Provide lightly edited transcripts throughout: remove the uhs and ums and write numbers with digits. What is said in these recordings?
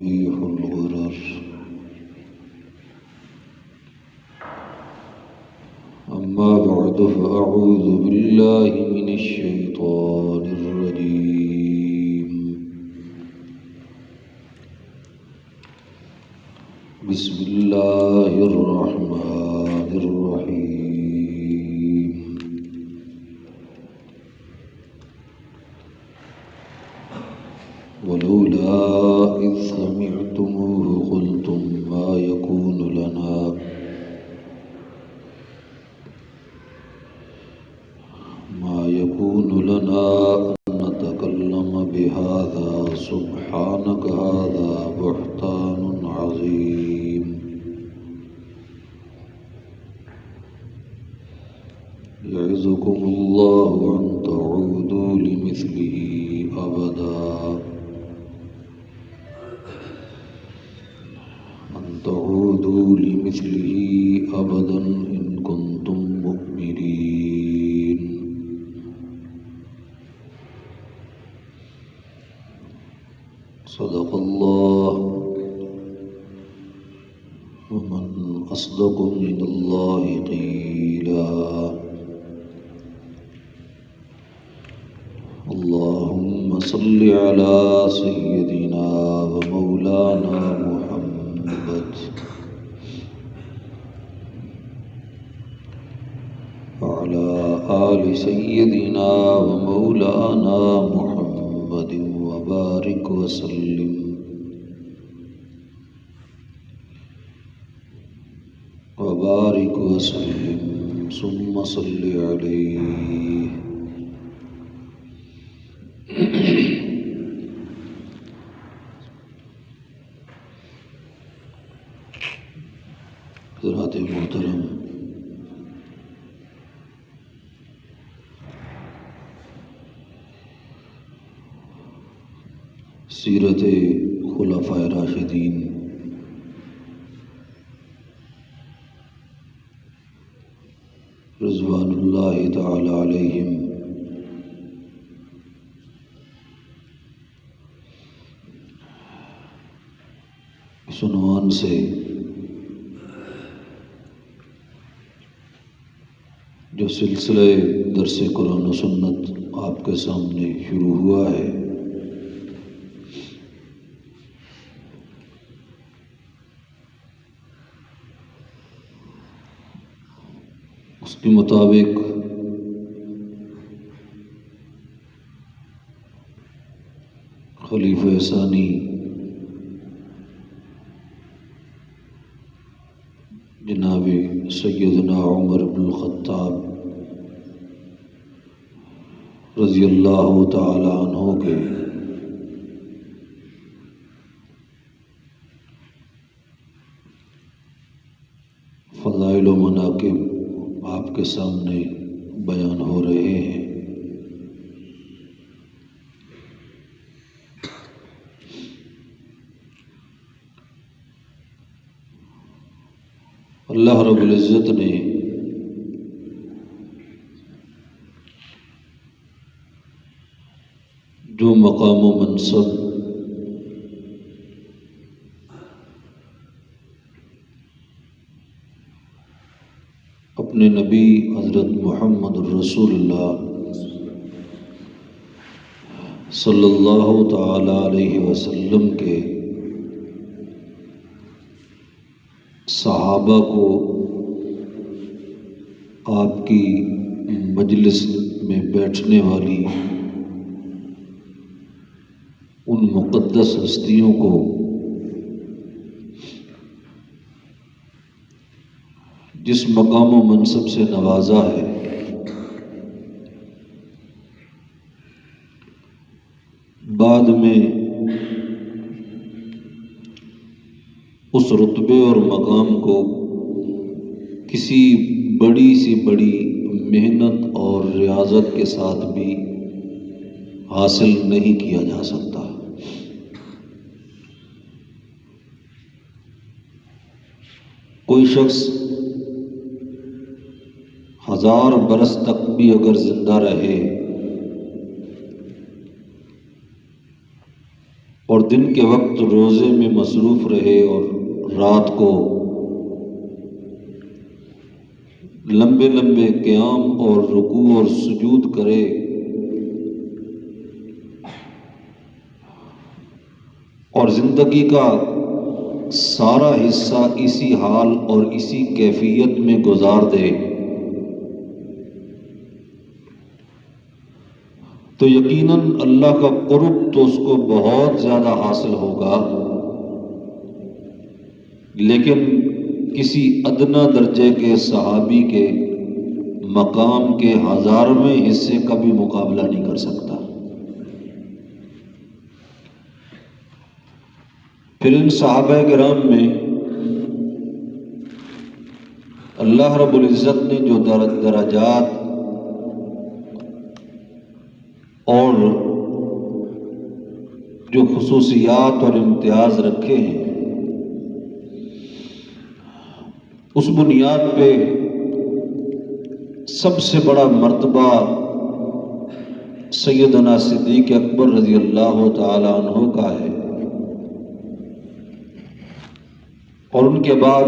ريح الغرر. أما بعد فأعوذ بالله من الشيطان الرجيم. بسم الله الرحمن الرحيم. ولولا إذ سمعتموه قلتم ما يكون لنا أن نتكلم بهذا سبحانك هذا بهتان عظيم. يعظكم الله أن تعودوا لمثله أبدا إن كنتم مؤمنين. صدق الله. ومن أصدق من الله قيلا. اللهم صل على سيدنا ومولانا محمد وعلى آل سيدنا ومولانا محمد وبارك وسلم. ثم صل عليه. حضرات محترم، سیرت خلفائے راشدین رضوان اللہ تعالی علیہم اس عنوان سے جو سلسلہ درس قرآن و سنت آپ کے سامنے شروع ہوا ہے، اس کے مطابق خلیفہ ثانی جناب سیدنا عمر بن الخطاب رضی اللہ تعالی عنہ کے فضائل و مناقب آپ کے سامنے بیان ہو رہے ہیں۔ اللہ رب العزت نے جو مقام و منصب اپنے نبی حضرت محمد الرسول اللہ صلی اللہ تعالی علیہ وسلم کے صحابہ کو آپ کی مجلس میں بیٹھنے والی ان مقدس ہستیوں کو جس مقام و منصب سے نوازا ہے، بعد میں اس رتبے اور مقام کو کسی بڑی سی بڑی محنت اور ریاضت کے ساتھ بھی حاصل نہیں کیا جا سکتا۔ کوئی شخص 1000 برس تک بھی اگر زندہ رہے اور دن کے وقت روزے میں مصروف رہے اور رات کو لمبے لمبے قیام اور رکوع اور سجود کرے، اور زندگی کا سارا حصہ اسی حال اور اسی کیفیت میں گزار دے، تو یقیناً اللہ کا قرب تو اس کو بہت زیادہ حاصل ہوگا، لیکن کسی ادنا درجے کے صحابی کے مقام کے 1000ویں حصے کا بھی مقابلہ نہیں کر سکتا۔ پھر ان صحابہ کرام میں اللہ رب العزت نے جو درجات اور جو خصوصیات اور امتیاز رکھے ہیں، اس بنیاد پہ سب سے بڑا مرتبہ سیدنا صدیق اکبر رضی اللہ تعالی عنہ کا ہے، اور ان کے بعد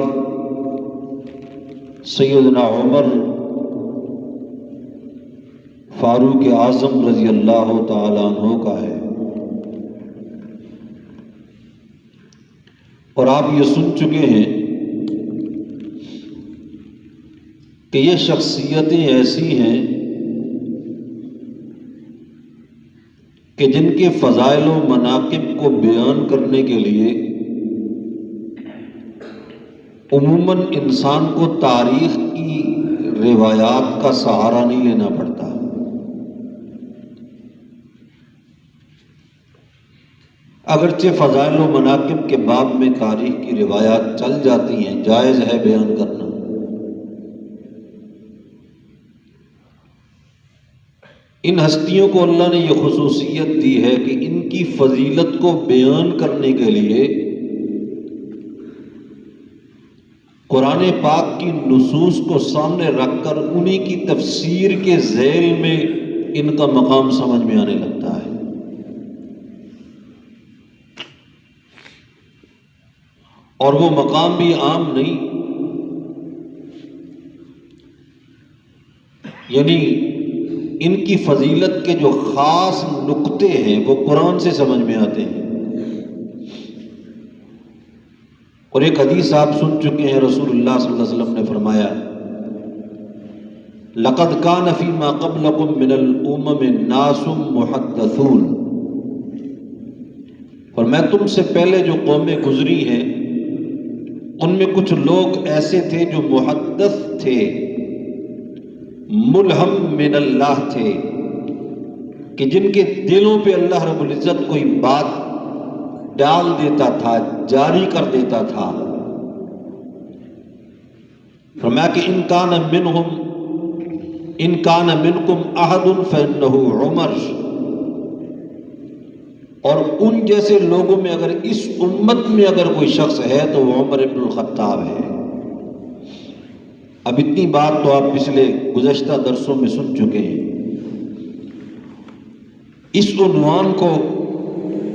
سیدنا عمر فاروق اعظم رضی اللہ تعالی عنہ کا ہے۔ اور آپ یہ سن چکے ہیں کہ یہ شخصیتیں ایسی ہیں کہ جن کے فضائل و مناقب کو بیان کرنے کے لیے عموماً انسان کو تاریخ کی روایات کا سہارا نہیں لینا پڑتا۔ اگرچہ فضائل و مناقب کے باب میں تاریخ کی روایات چل جاتی ہیں، جائز ہے بیان کرنا، ان ہستیوں کو اللہ نے یہ خصوصیت دی ہے کہ ان کی فضیلت کو بیان کرنے کے لیے قرآن پاک کی نصوص کو سامنے رکھ کر انہی کی تفسیر کے ذیل میں ان کا مقام سمجھ میں آنے لگتا ہے۔ اور وہ مقام بھی عام نہیں، یعنی ان کی فضیلت کے جو خاص نقطے ہیں وہ قرآن سے سمجھ میں آتے ہیں۔ اور ایک حدیث آپ سن چکے ہیں، رسول اللہ صلی اللہ علیہ وسلم نے فرمایا، لَقَدْ كَانَ فِي مَا قَبْلَكُم مِّنَ الْأُمَمِ نَاسٌ مُحَدَّثُونَ، اور میں تم سے پہلے جو قومیں گزری ہیں ان میں کچھ لوگ ایسے تھے جو محدث تھے، ملہم من اللہ تھے، کہ جن کے دلوں پہ اللہ رب العزت کوئی بات ڈال دیتا تھا، جاری کر دیتا تھا۔ فرمایا کہ ان کان منکم احد فانہ عمر، اور ان جیسے لوگوں میں اگر اس امت میں اگر کوئی شخص ہے تو وہ عمر بن الخطاب ہے۔ اب اتنی بات تو آپ پچھلے گزشتہ درسوں میں سن چکے ہیں۔ اس عنوان کو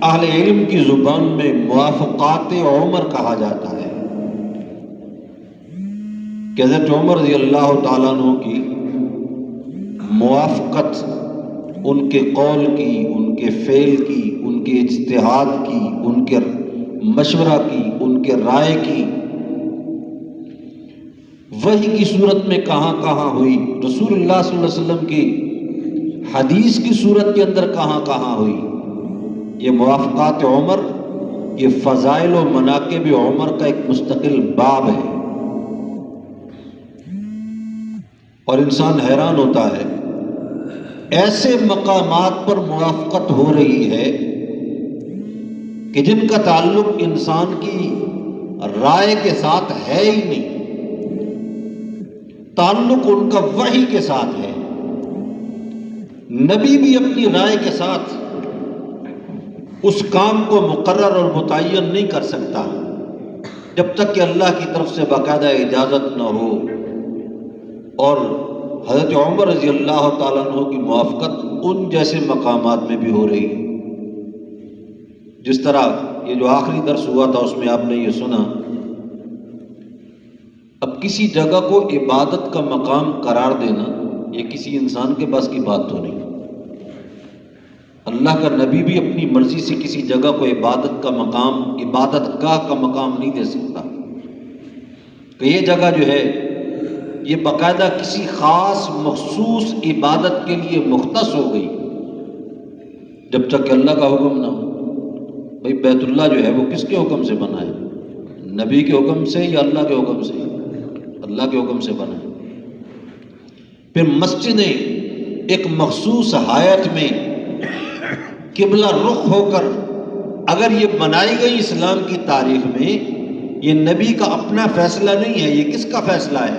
اہل علم کی زبان میں موافقات عمر کہا جاتا ہے، کہ حضرت عمر رضی اللہ تعالیٰ عنہ کی موافقت، ان کے قول کی، ان کے فعل کی، ان کے اجتہاد کی، ان کے مشورہ کی، ان کے رائے کی، وحی کی صورت میں کہاں کہاں ہوئی، رسول اللہ صلی اللہ علیہ وسلم کی حدیث کی صورت کے اندر کہاں کہاں ہوئی۔ یہ موافقات عمر، یہ فضائل و مناقب عمر کا ایک مستقل باب ہے، اور انسان حیران ہوتا ہے ایسے مقامات پر موافقت ہو رہی ہے کہ جن کا تعلق انسان کی رائے کے ساتھ ہے ہی نہیں، تعلق ان کا وحی کے ساتھ ہے۔ نبی بھی اپنی رائے کے ساتھ اس کام کو مقرر اور متعین نہیں کر سکتا جب تک کہ اللہ کی طرف سے باقاعدہ اجازت نہ ہو۔ اور حضرت عمر رضی اللہ تعالیٰ عنہ کی موافقت ان جیسے مقامات میں بھی ہو رہی ہے۔ جس طرح یہ جو آخری درس ہوا تھا اس میں آپ نے یہ سنا، اب کسی جگہ کو عبادت کا مقام قرار دینا یہ کسی انسان کے پاس کی بات تو نہیں۔ اللہ کا نبی بھی اپنی مرضی سے کسی جگہ کو عبادت کا مقام، عبادت گاہ کا مقام نہیں دے سکتا کہ یہ جگہ جو ہے یہ باقاعدہ کسی خاص مخصوص عبادت کے لیے مختص ہو گئی، جب تک کہ اللہ کا حکم نہ ہو۔ بھئی بیت اللہ جو ہے وہ کس کے حکم سے بنا ہے؟ نبی کے حکم سے یا اللہ کے حکم سے؟ اللہ کے حکم سے بنا ہے۔ پھر مسجدیں ایک مخصوص حایت میں قبلہ رخ ہو کر اگر یہ بنائی گئی اسلام کی تاریخ میں، یہ نبی کا اپنا فیصلہ نہیں ہے، یہ کس کا فیصلہ ہے؟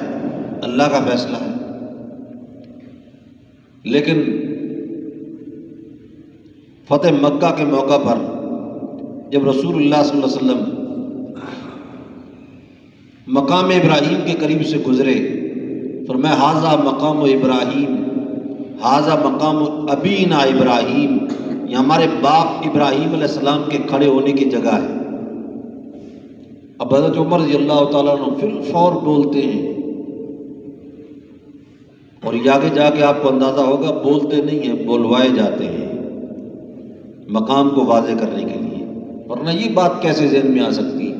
اللہ کا فیصلہ ہے۔ لیکن فتح مکہ کے موقع پر جب رسول اللہ صلی اللہ علیہ وسلم مقام ابراہیم کے قریب سے گزرے، فرمایا ھذا مقام ابراہیم، ھذا مقام ابینا ابراہیم، یہ ہمارے باپ ابراہیم علیہ السلام کے کھڑے ہونے کی جگہ ہے۔ اب حضرت عمر رضی اللہ تعالیٰ عنہ فی الفور بولتے ہیں، اور یہ آگے جا کے آپ کو اندازہ ہوگا بولتے نہیں ہیں، بولوائے جاتے ہیں مقام کو واضح کرنے کے لیے، ورنہ یہ بات کیسے ذہن میں آ سکتی؟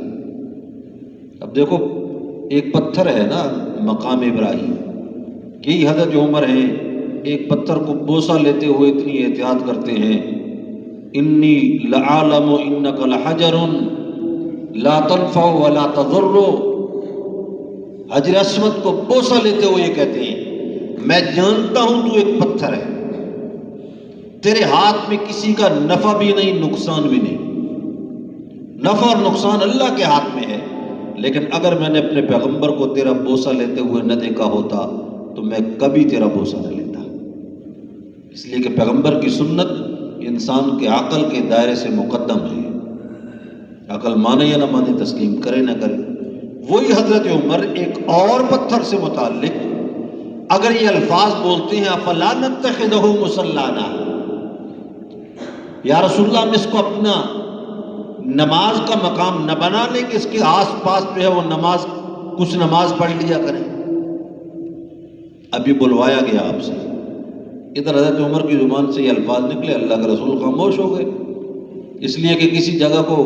اب دیکھو ایک پتھر ہے نا مقام ابراہیم، یہی حضرت عمر ہیں ایک پتھر کو بوسہ لیتے ہوئے اتنی احتیاط کرتے ہیں، انی لعالم انک لحجر لا تنفع ولا تضر، حجر اسود کو بوسہ لیتے ہوئے یہ کہتے ہیں میں جانتا ہوں تو ایک پتھر ہے، تیرے ہاتھ میں کسی کا نفع بھی نہیں نقصان بھی نہیں، نفع اور نقصان اللہ کے ہاتھ میں ہے، لیکن اگر میں نے اپنے پیغمبر کو تیرا بوسہ لیتے ہوئے نہ دیکھا ہوتا تو میں کبھی تیرا بوسہ نہ لیتا، اس لیے کہ پیغمبر کی سنت انسان کے عقل کے دائرے سے مقدم ہے، عقل مانے یا نہ مانے، تسلیم کرے نہ کرے۔ وہی حضرت عمر ایک اور پتھر سے متعلق اگر یہ الفاظ بولتے ہیں افلا نتخذہ مصلانا، یا رسول اللہ ہم اس کو اپنا نماز کا مقام نہ بنا لیں کہ اس کے آس پاس جو ہے وہ نماز کچھ نماز پڑھ لیا کریں۔ ابھی بلوایا گیا آپ سے، ادھر حضرت عمر کی زبان سے یہ الفاظ نکلے، اللہ کے رسول خاموش ہو گئے، اس لیے کہ کسی جگہ کو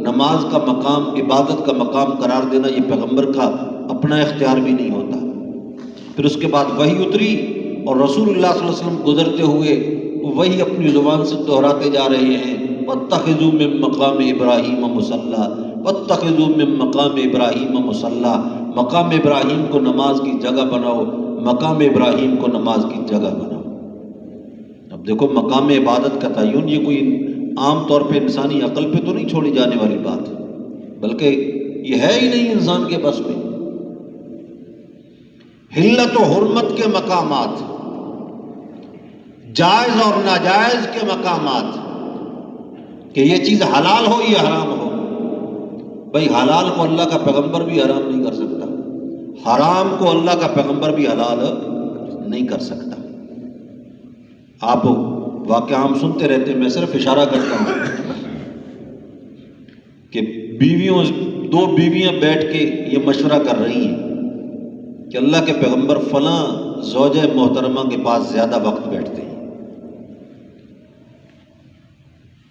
نماز کا مقام، عبادت کا مقام قرار دینا یہ پیغمبر کا اپنا اختیار بھی نہیں ہوتا۔ پھر اس کے بعد وحی اتری اور رسول اللہ صلی اللہ علیہ وسلم گزرتے ہوئے وہی اپنی زبان سے دہراتے جا رہے ہیں، واتخذوا من مقام ابراہیم مصلی، واتخذوا من مقام ابراہیم مصلی، مقام ابراہیم کو نماز کی جگہ بناؤ، مقام ابراہیم کو نماز کی جگہ بناؤ۔ اب دیکھو مقام عبادت کا تعین یہ کوئی عام طور پہ انسانی عقل پہ تو نہیں چھوڑی جانے والی بات ہے، بلکہ یہ ہے ہی نہیں انسان کے بس میں۔ حلت و حرمت کے مقامات، جائز اور ناجائز کے مقامات، کہ یہ چیز حلال ہو یا حرام ہو، بھائی حلال کو اللہ کا پیغمبر بھی حرام نہیں کر سکتا، حرام کو اللہ کا پیغمبر بھی حلال نہیں کر سکتا۔ آپ واقعہ ہم سنتے رہتے ہیں، میں صرف اشارہ کرتا ہوں کہ دو بیویاں بیٹھ کے یہ مشورہ کر رہی ہیں کہ اللہ کے پیغمبر فلاں زوجہ محترمہ کے پاس زیادہ وقت بیٹھتے ہیں،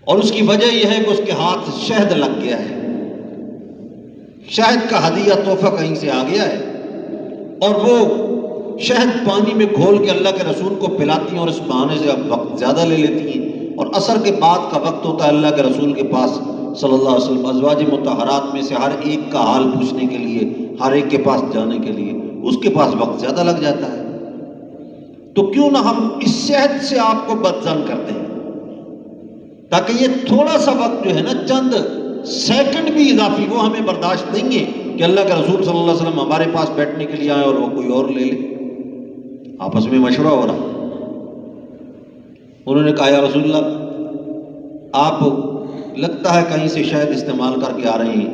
اور اس کی وجہ یہ ہے کہ اس کے ہاتھ شہد لگ گیا ہے، شہد کا ہدیہ تحفہ کہیں سے آ گیا ہے، اور وہ شہد پانی میں گھول کے اللہ کے رسول کو پلاتی ہیں، اور اس بہانے سے اب وقت زیادہ لے لیتی ہیں، اور عصر کے بعد کا وقت ہوتا ہے اللہ کے رسول کے پاس صلی اللہ علیہ وسلم ازواج مطہرات میں سے ہر ایک کا حال پوچھنے کے لیے، ہر ایک کے پاس جانے کے لیے، اس کے پاس وقت زیادہ لگ جاتا ہے۔ تو کیوں نہ ہم اس شہد سے آپ کو بدظن کرتے ہیں، تاکہ یہ تھوڑا سا وقت جو ہے نا، چند سیکنڈ بھی اضافی، وہ ہمیں برداشت نہیں ہے کہ اللہ کے رسول صلی اللہ علیہ وسلم ہمارے پاس بیٹھنے کے لیے آئے اور وہ کوئی اور لے لے۔ آپس میں مشورہ ہو رہا، انہوں نے کہا یا رسول اللہ آپ لگتا ہے کہیں سے شہد استعمال کر کے آ رہے ہیں،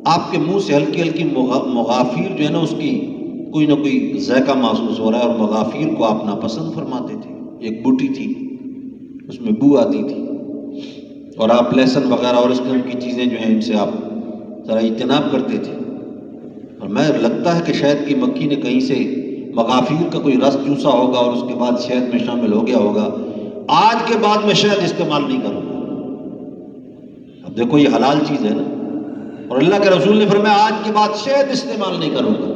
آپ کے منہ سے ہلکی ہلکی مغافیر جو ہے نا اس کی کوئی نہ کوئی ذائقہ محسوس ہو رہا ہے، اور مغافیر کو آپ ناپسند فرماتے تھے، ایک بوٹی تھی اس میں بو آتی تھی۔ اور آپ لہسن وغیرہ اور اس قسم کی چیزیں جو ہیں ان سے آپ ذرا اجتناب کرتے تھے. اور میں لگتا ہے کہ شہد کی مکھی نے کہیں سے مغافیر کا کوئی رس چوسا ہوگا اور اس کے بعد شہد میں شامل ہو گیا ہوگا. آج کے بعد میں شہد استعمال نہیں کروں گا. اب دیکھو یہ حلال چیز ہے نا، اور اللہ کے رسول نے فرمایا آج کے بعد شہد استعمال نہیں کروں گا.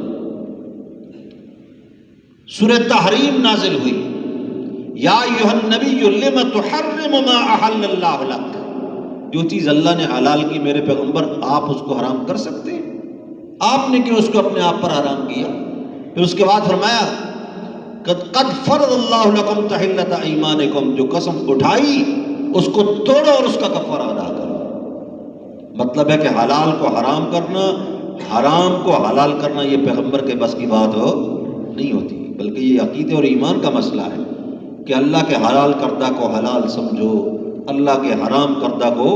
سورہ تحریم نازل ہوئی، یا ایھا النبی لم تحرم ما احل اللہ لک. جو چیز اللہ نے حلال کی میرے پیغمبر آپ اس کو حرام کر سکتے ہیں؟ آپ نے کیوں اس کو اپنے آپ پر حرام کیا؟ پھر اس کے بعد فرمایا قد فرض اللہ لکم تحلۃ ایمانکم. جو قسم اٹھائی اس کو توڑو اور اس کا کفارہ ادا کرو. مطلب ہے کہ حلال کو حرام کرنا، حرام کو حلال کرنا یہ پیغمبر کے بس کی بات نہیں ہوتی، بلکہ یہ عقیدے اور ایمان کا مسئلہ ہے کہ اللہ کے حلال کردہ کو حلال سمجھو، اللہ کے حرام کردہ کو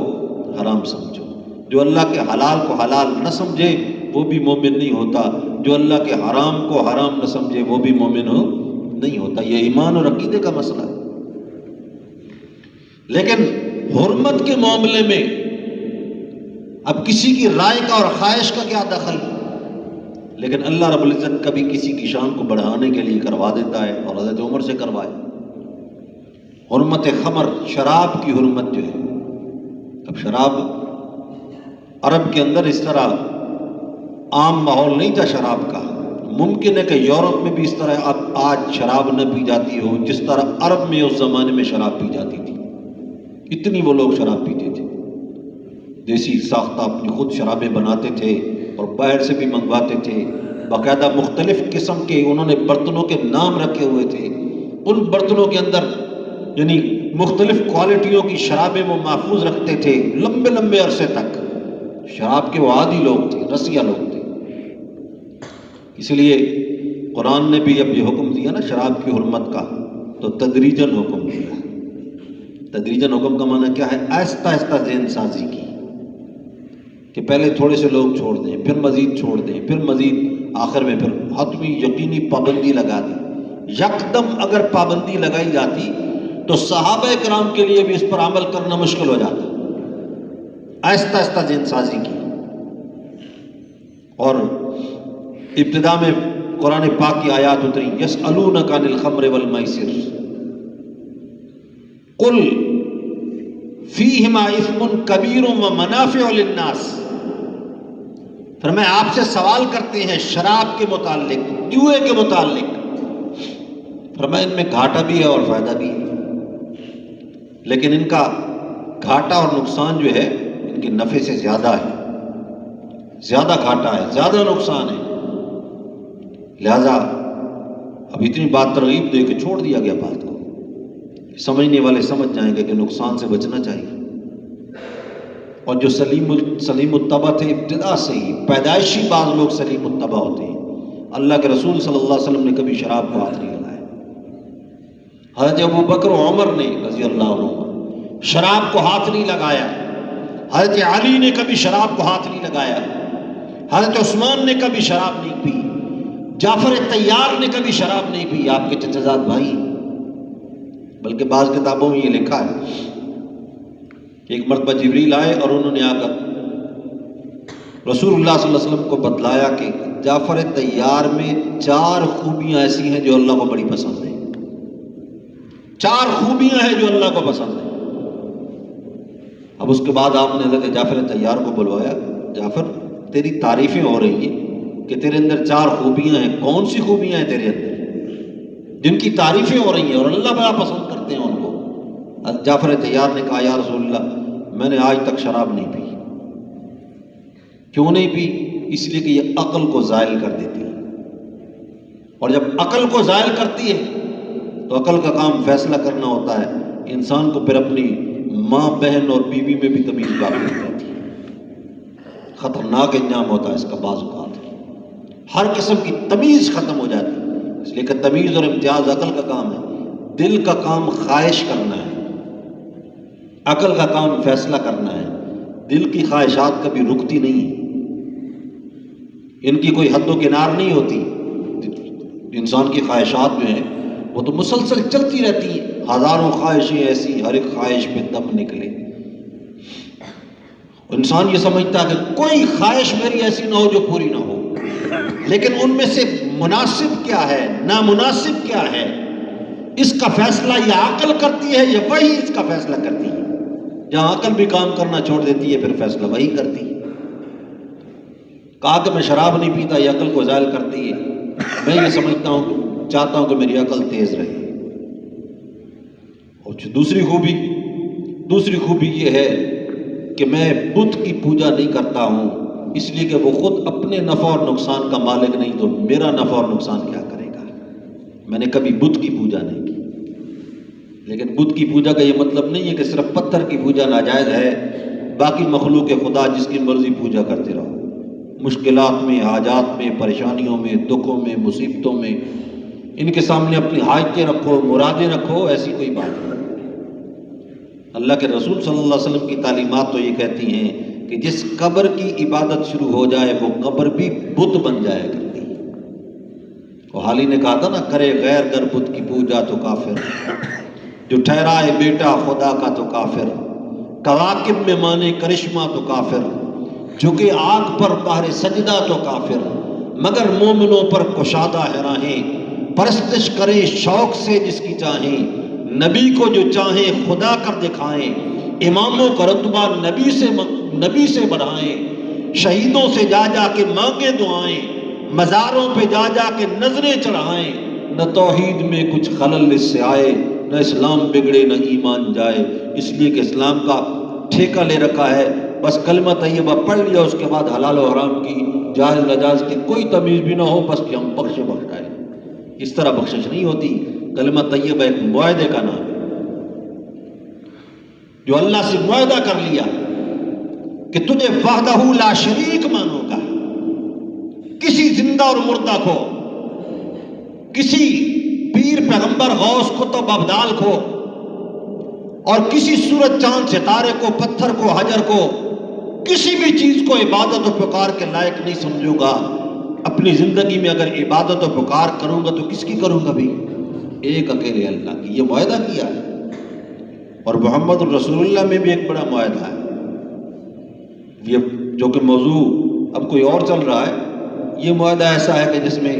حرام سمجھو. جو اللہ کے حلال کو حلال نہ سمجھے وہ بھی مومن نہیں ہوتا، جو اللہ کے حرام کو حرام نہ سمجھے وہ بھی مومن نہیں ہوتا. یہ ایمان اور عقیدے کا مسئلہ ہے. لیکن حرمت کے معاملے میں اب کسی کی رائے کا اور خواہش کا کیا دخل؟ لیکن اللہ رب العزت کبھی کسی کی شان کو بڑھانے کے لیے کروا دیتا ہے، اور حضرت عمر سے کروائے. حرمت خمر، شراب کی حرمت جو ہے، اب شراب عرب کے اندر اس طرح عام ماحول نہیں تھا شراب کا. ممکن ہے کہ یورپ میں بھی اس طرح اب آج شراب نہ پی جاتی ہو جس طرح عرب میں اس زمانے میں شراب پی جاتی تھی. اتنی وہ لوگ شراب پیتے تھے، دیسی ساختہ اپنی خود شرابیں بناتے تھے اور باہر سے بھی منگواتے تھے. باقاعدہ مختلف قسم کے انہوں نے برتنوں کے نام رکھے ہوئے تھے. ان برتنوں کے اندر یعنی مختلف کوالٹیوں کی شرابیں وہ محفوظ رکھتے تھے لمبے لمبے عرصے تک. شراب کے وہ عادی لوگ تھے، رسیا لوگ تھے. اس لیے قرآن نے بھی اب یہ حکم دیا نا شراب کی حرمت کا، تو تدریجاً حکم دیا. تدریجاً حکم کا معنی کیا ہے؟ آہستہ آہستہ ذہن سازی کی، کہ پہلے تھوڑے سے لوگ چھوڑ دیں، پھر مزید چھوڑ دیں، پھر مزید، آخر میں پھر حتمی یقینی پابندی لگا دی. یکدم اگر پابندی لگائی جاتی تو صحابہ کرام کے لیے بھی اس پر عمل کرنا مشکل ہو جاتا. آہستہ آہستہ ذہن سازی کی. اور ابتدا میں قرآن پاک کی آیات اتری، یسألونک عن الخمر والمیسر قل فیہما اثم کبیر ومنافع للناس. فرمایا آپ سے سوال کرتے ہیں شراب کے متعلق، جوئے کے متعلق. فرمایا ان میں گھاٹا بھی ہے اور فائدہ بھی ہے، لیکن ان کا گھاٹا اور نقصان جو ہے ان کے نفع سے زیادہ ہے. زیادہ گھاٹا ہے، زیادہ نقصان ہے. لہذا اب اتنی بات ترغیب دے کے چھوڑ دیا گیا بات کو. سمجھنے والے سمجھ جائیں گے کہ نقصان سے بچنا چاہیے. اور جو سلیم الطبع تھے ابتدا سے ہی، پیدائشی بعض لوگ سلیم الطبع ہوتے ہیں. اللہ کے رسول صلی اللہ علیہ وسلم نے کبھی شراب کو ہاتھ نہیں لگایا. حضرت ابو بکر و عمر نے رضی اللہ عنہ شراب کو ہاتھ نہیں لگایا. حضرت علی نے کبھی شراب کو ہاتھ نہیں لگایا. حضرت عثمان نے کبھی شراب نہیں پی. جعفر طیار نے کبھی شراب نہیں پی، آپ کے چچا زاد بھائی. بلکہ بعض کتابوں میں یہ لکھا ہے کہ ایک مرتبہ جبریل آئے اور انہوں نے آ کر رسول اللہ صلی اللہ علیہ وسلم کو بتلایا کہ جعفر طیار میں 4 خوبیاں ایسی ہیں جو اللہ کو بڑی پسند ہیں. 4 خوبیاں ہیں جو اللہ کو پسند ہیں. اب اس کے بعد آپ نے حضرت جعفر طیار کو بلوایا، جعفر تیری تعریفیں ہو رہی ہیں کہ تیرے اندر 4 خوبیاں ہیں. کون سی خوبیاں ہیں تیرے اندر جن کی تعریفیں ہو رہی ہیں اور اللہ بڑا پسند کرتے ہیں ان کو؟ جعفر طیار نے کہا یا رسول اللہ میں نے آج تک شراب نہیں پی. کیوں نہیں پی؟ اس لیے کہ یہ عقل کو زائل کر دیتی ہے، اور جب عقل کو زائل کرتی ہے تو عقل کا کام فیصلہ کرنا ہوتا ہے. انسان کو پھر اپنی ماں بہن اور بیوی میں بھی تمیز باقی ہو جاتی ہے. خطرناک انجام ہوتا ہے اس کا. بعض اوقات ہر قسم کی تمیز ختم ہو جاتی ہے. اس لیے کہ تمیز اور امتیاز عقل کا کام ہے. دل کا کام خواہش کرنا ہے، عقل کا کام فیصلہ کرنا ہے. دل کی خواہشات کبھی رکتی نہیں، ان کی کوئی حد و کنار نہیں ہوتی. انسان کی خواہشات جو ہیں وہ تو مسلسل چلتی رہتی ہیں. ہزاروں خواہشیں ایسی، ہر ایک خواہش پہ دم نکلے. انسان یہ سمجھتا ہے کہ کوئی خواہش میری ایسی نہ ہو جو پوری نہ ہو، لیکن ان میں سے مناسب کیا ہے، نامناسب کیا ہے، اس کا فیصلہ یہ عقل کرتی ہے یا وحی اس کا فیصلہ کرتی ہے؟ جہاں عقل بھی کام کرنا چھوڑ دیتی ہے پھر فیصلہ وحی کرتی ہے۔ کہا کہ میں شراب نہیں پیتا، یہ عقل کو زائل کرتی ہے، میں یہ سمجھتا ہوں، چاہتا ہوں کہ میری عقل تیز رہے۔ اور دوسری خوبی یہ ہے کہ میں بت کی پوجا نہیں کرتا ہوں، اس لیے کہ وہ خود اپنے نفع اور نقصان کا مالک نہیں، تو میرا نفع اور نقصان کیا کرے گا؟ میں نے کبھی بت کی پوجا نہیں کی۔ لیکن بت کی پوجا کا یہ مطلب نہیں ہے کہ صرف پتھر کی پوجا ناجائز ہے، باقی مخلوق خدا جس کی مرضی پوجا کرتے رہو، مشکلات میں، حاجات میں، پریشانیوں میں، دکھوں میں، مصیبتوں میں، ان کے سامنے اپنی حاجتیں رکھو، مرادیں رکھو، ایسی کوئی بات نہیں۔ اللہ کے رسول صلی اللہ علیہ وسلم کی تعلیمات تو یہ کہتی ہیں کہ جس قبر کی عبادت شروع ہو جائے وہ قبر بھی بت بن جایا کرتی ہے۔ وہ حالی نے کہا تھا نا، کرے غیر گر بت کی پوجا تو کافر، جو ٹھہرائے بیٹا خدا کا تو کافر، کواکب میں مانے کرشمہ تو کافر، جھکے آگ پر بہر سجدہ تو کافر، مگر مومنوں پر کشادہ ہے راہیں، پرستش کرے شوق سے جس کی چاہیں، نبی کو جو چاہیں خدا کر دکھائیں، اماموں کا رتبہ نبی سے بڑھائیں، شہیدوں سے جا جا کے مانگے دعائیں، مزاروں پہ جا جا کے نظریں چڑھائیں، نہ توحید میں کچھ خلل اس سے آئے، نہ اسلام بگڑے نہ ایمان جائے۔ اس لیے کہ اسلام کا ٹھیکہ لے رکھا ہے، بس کلمہ طیبہ پڑھ لیا، اس کے بعد حلال و حرام کی، جائز ناجائز کی کوئی تمیز بھی نہ ہو، بس کہ ہم بخش جائے۔ اس طرح بخشش نہیں ہوتی۔ کلمہ طیبہ ایک معاہدے کا نام ہے، جو اللہ سے معاہدہ کر لیا کہ تجھے وحدہ لا شریک مانوں گا، کسی زندہ اور مردہ کو، کسی پیر پیغمبر غوث کتب ابدال کو، اور کسی سورج چاند ستارے کو، پتھر کو، حجر کو، کسی بھی چیز کو عبادت و پکار کے لائق نہیں سمجھوں گا۔ اپنی زندگی میں اگر عبادت و پکار کروں گا تو کس کی کروں گا بھی؟ ایک اکیلے اللہ کی۔ یہ معاہدہ کیا ہے، اور محمد الرسول اللہ میں بھی ایک بڑا معاہدہ ہے، یہ جو کہ موضوع اب کوئی اور چل رہا ہے۔ یہ معاہدہ ایسا ہے کہ جس میں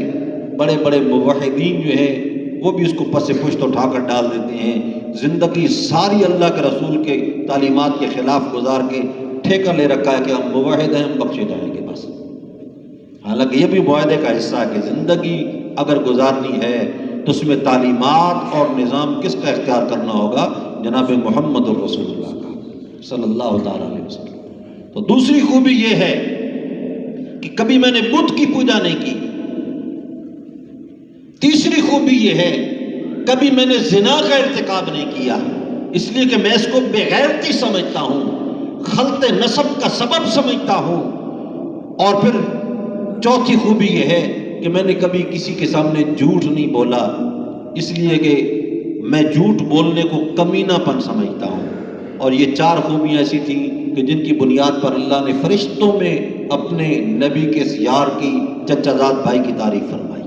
بڑے بڑے موحدین جو ہیں وہ بھی اس کو پس پشت اٹھا کر ڈال دیتے ہیں، زندگی ساری اللہ کے رسول کے تعلیمات کے خلاف گزار کے ٹھیکہ لے رکھا ہے کہ ہم موحد ہیں، ہم بخشے جائیں گے بس۔ حالانکہ یہ بھی معاہدے کا حصہ ہے کہ زندگی اگر گزارنی ہے تو اس میں تعلیمات اور نظام کس کا اختیار کرنا ہوگا؟ جناب محمد الرسول اللہ کا صلی اللہ تعالیٰ علیہ وسلم۔ تو دوسری خوبی یہ ہے کہ کبھی میں نے بت کی پوجا نہیں کی۔ تیسری خوبی یہ ہے کبھی میں نے زنا کا ارتکاب نہیں کیا، اس لیے کہ میں اس کو بے غیرتی سمجھتا ہوں، خلط نسب کا سبب سمجھتا ہوں۔ اور پھر چوتھی خوبی یہ ہے کہ میں نے کبھی کسی کے سامنے جھوٹ نہیں بولا، اس لیے کہ میں جھوٹ بولنے کو کمینہ پن سمجھتا ہوں۔ اور یہ چار خوبیاں ایسی تھیں کہ جن کی بنیاد پر اللہ نے فرشتوں میں اپنے نبی کے یار کی، چچا زاد بھائی کی تعریف فرمائی۔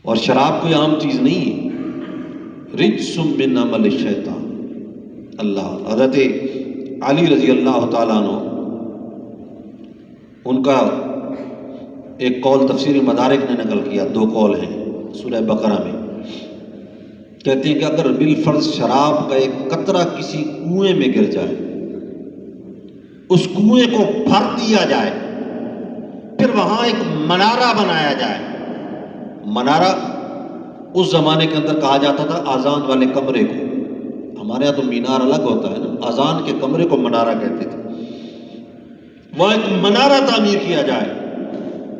اور شراب کوئی عام چیز نہیں ہے، رجس من عمل الشیطان۔ اللہ حضرت علی رضی اللہ تعالیٰ عنہ، ان کا ایک قول تفسیر مدارک نے نقل کیا، دو قول ہیں سورہ بقرہ میں، کہتے ہیں کہ اگر بالفرض شراب کا ایک قطرہ کسی کنویں میں گر جائے، اس کنویں کو بھر دیا جائے، پھر وہاں ایک منارہ بنایا جائے۔ منارہ اس زمانے کے اندر کہا جاتا تھا اذان والے کمرے کو، ہمارے یہاں تو مینار الگ ہوتا ہے نا، اذان کے کمرے کو منارہ کہتے تھے۔ وہاں ایک منارہ تعمیر کیا جائے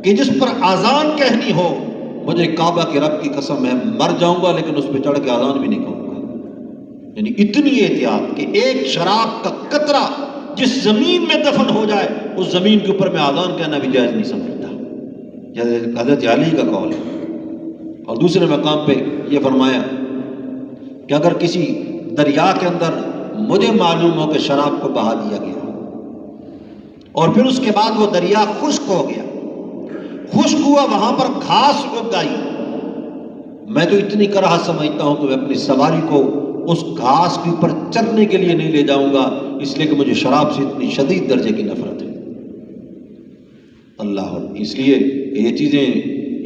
کہ جس پر اذان کہنی ہو، مجھے کعبہ کے رب کی قسم ہے مر جاؤں گا لیکن اس پہ چڑھ کے اذان بھی نہیں کہوں گا۔ یعنی اتنی احتیاط کہ ایک شراب کا قطرہ جس زمین میں دفن ہو جائے، اس زمین کے اوپر میں اذان کہنا بھی جائز نہیں سمجھتا۔ حضرت علی کا قول ہے۔ اور دوسرے مقام پہ یہ فرمایا کہ اگر کسی دریا کے اندر مجھے معلوم ہو کہ شراب کو بہا دیا گیا اور پھر اس کے بعد وہ دریا خشک ہو گیا، خشک ہوا، وہاں پر گھاس اگ گئی، میں تو اتنی کراہت سمجھتا ہوں کہ میں اپنی سواری کو اس گھاس کے اوپر چرنے کے لیے نہیں لے جاؤں گا، اس لیے کہ مجھے شراب سے اتنی شدید درجے کی نفرت ہے۔ اللہ، اس لیے یہ چیزیں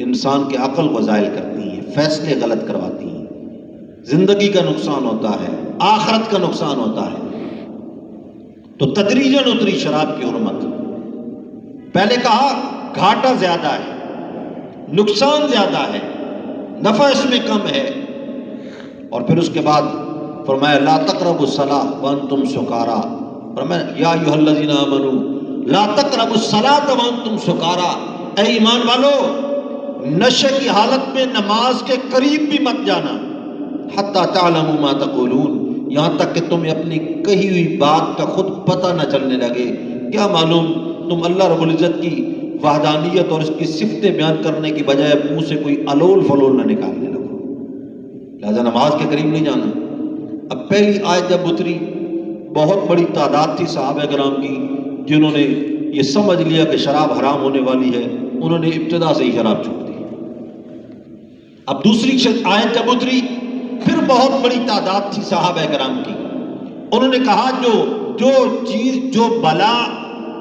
انسان کے عقل کو زائل کرتی ہیں، فیصلے غلط کرواتی ہیں، زندگی کا نقصان ہوتا ہے، آخرت کا نقصان ہوتا ہے۔ تو تدریجاً اتری شراب کی حرمت۔ پہلے کہا گھاٹا زیادہ ہے، نقصان زیادہ ہے، نفع اس میں کم ہے، اور پھر اس کے بعد فرمایا لا تقربوا الصلاۃ وانتم سکارا، فرمایا یا ایھا الذین آمنوا لا تقربوا الصلاۃ وانتم سکارا، اے ایمان والو نشے کی حالت میں نماز کے قریب بھی مت جانا، حتی تعلموا ما تقولون، یہاں تک کہ تمہیں اپنی کہی ہوئی بات کا خود پتہ نہ چلنے لگے، کیا معلوم تم اللہ رب العزت کی وحدانیت اور اس کی صفتیں بیان کرنے کی بجائے منہ سے کوئی الول فلول نہ نکالنے لگو، لہذا نماز کے قریب نہیں جانا۔ اب پہلی آیت جب اتری، بہت بڑی تعداد تھی صحابہ کرام کی جنہوں نے یہ سمجھ لیا کہ شراب حرام ہونے والی ہے، انہوں نے ابتدا سے ہی شراب چھوڑ دی۔ اب دوسری آیت جب اتری، پھر بہت بڑی تعداد تھی صحابہ کرام کی، انہوں نے کہا جو چیز، جو بلا